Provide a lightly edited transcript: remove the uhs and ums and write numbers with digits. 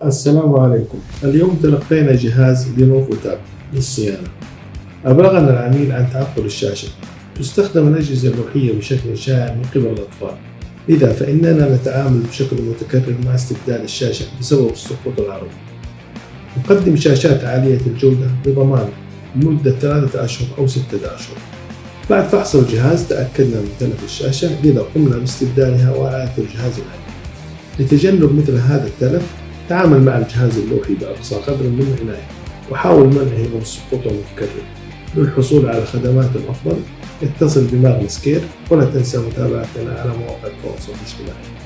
السلام عليكم. اليوم تلقينا جهاز لينوفو تاب للصيانة. أبلغنا العميل عن تعطل الشاشة. تستخدم الأجهزة اللوحية بشكل شائع من قبل الأطفال، لذا فإننا نتعامل بشكل متكرر مع استبدال الشاشة بسبب السقوط العرضي. نقدم شاشات عالية الجودة بضمان لمدة 3 أشهر أو 6 أشهر. بعد فحص الجهاز تأكدنا من تلف الشاشة، لذا قمنا باستبدالها وإعادة الجهاز العادي. لتجنب مثل هذا التلف، تعامل مع الجهاز اللوحي بأقصى قدر من العناية، وحاول منعه من السقوط المتكرر. للحصول على خدمات أفضل اتصل بماغنس كير، ولا تنسى متابعتنا على مواقع التواصل الاجتماعي.